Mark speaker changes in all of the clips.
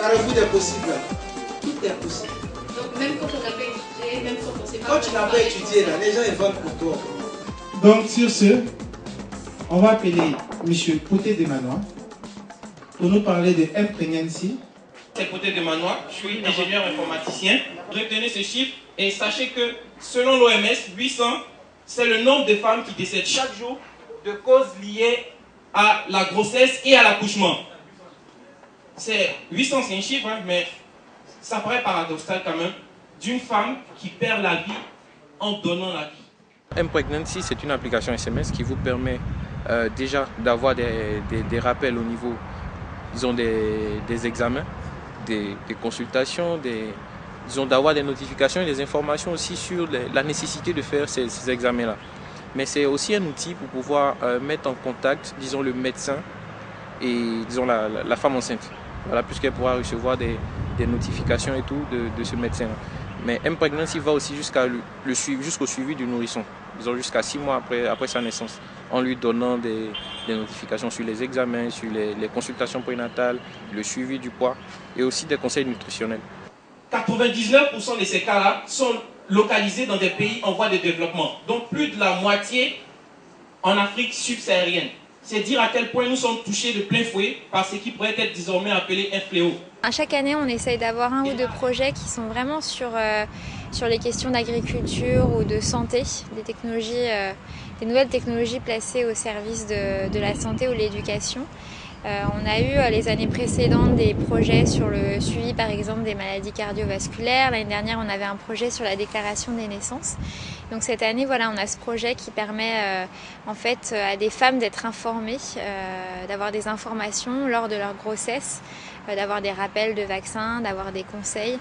Speaker 1: carrefour des possibles. Tout est possible.
Speaker 2: Donc même quand on n'a pas étudié, même quand on ne sait pas...
Speaker 1: Quand tu n'as pas étudié, là, les gens ils vendent pour toi.
Speaker 3: Donc sur ce, on va appeler M. Poté de Manoir pour nous parler de M-Pregnancy.
Speaker 4: C'est Poté de Manoir, je suis ingénieur informaticien. Retenez ce chiffre et sachez que selon l'OMS, 800, c'est le nombre de femmes qui décèdent chaque jour de causes liées à la grossesse et à l'accouchement. 800, c'est un chiffre, hein, mais ça paraît paradoxal quand même, d'une femme qui perd la vie en donnant la vie.
Speaker 5: M-Pregnancy, c'est une application SMS qui vous permet déjà d'avoir des rappels au niveau, disons, des examens, des consultations, disons, d'avoir des notifications et des informations aussi sur la nécessité de faire ces examens-là. Mais c'est aussi un outil pour pouvoir mettre en contact, disons, le médecin et, disons, la femme enceinte. Voilà, puisqu'elle pourra recevoir des notifications et tout de ce médecin-là. Mais M-Pregnancy va aussi jusqu'au suivi du nourrisson, disons jusqu'à 6 mois après sa naissance, en lui donnant des notifications sur les examens, sur les consultations prénatales, le suivi du poids et aussi des conseils nutritionnels.
Speaker 4: 99% de ces cas-là sont localisés dans des pays en voie de développement, donc plus de la moitié en Afrique subsaharienne. C'est dire à quel point nous sommes touchés de plein fouet par ce qui pourrait être désormais appelé un fléau.
Speaker 6: Chaque année, on essaye d'avoir un ou deux projets qui sont vraiment sur les questions d'agriculture ou de santé, des nouvelles technologies placées au service de la santé ou de l'éducation. On a eu les années précédentes des projets sur le suivi par exemple des maladies cardiovasculaires. L'année dernière on avait un projet sur la déclaration des naissances. Donc cette année voilà, on a ce projet qui permet en fait à des femmes d'être informées, d'avoir des informations lors de leur grossesse, d'avoir des rappels de vaccins, d'avoir des conseils,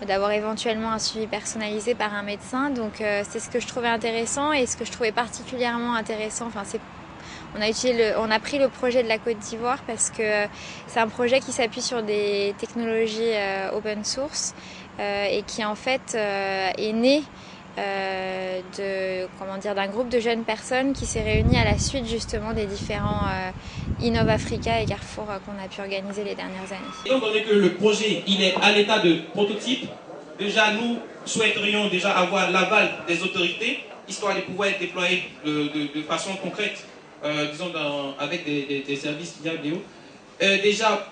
Speaker 6: d'avoir éventuellement un suivi personnalisé par un médecin. Donc c'est ce que je trouvais intéressant et ce que je trouvais particulièrement intéressant. On a pris le projet de la Côte d'Ivoire parce que c'est un projet qui s'appuie sur des technologies open source et qui en fait est né d'un groupe de jeunes personnes qui s'est réuni à la suite justement des différents Innov Africa et Carrefour qu'on a pu organiser les dernières années.
Speaker 4: Étant donné que le projet il est à l'état de prototype, déjà nous souhaiterions déjà avoir l'aval des autorités histoire de pouvoir être déployé de façon concrète. Disons avec des services via vidéo, déjà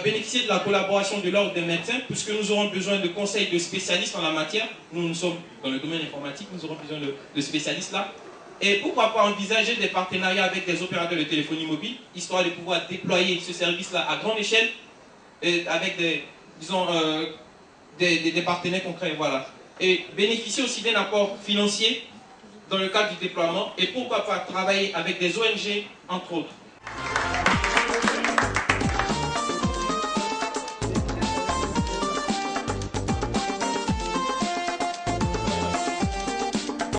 Speaker 4: bénéficier de la collaboration de l'ordre des médecins, puisque nous aurons besoin de conseils de spécialistes en la matière. Nous sommes dans le domaine informatique, nous aurons besoin de spécialistes là. Et pourquoi pas envisager des partenariats avec des opérateurs de téléphonie mobile, histoire de pouvoir déployer ce service-là à grande échelle, avec des partenaires concrets. Voilà. Et bénéficier aussi d'un apport financier dans le cadre du déploiement et pourquoi pas travailler avec des ONG entre autres.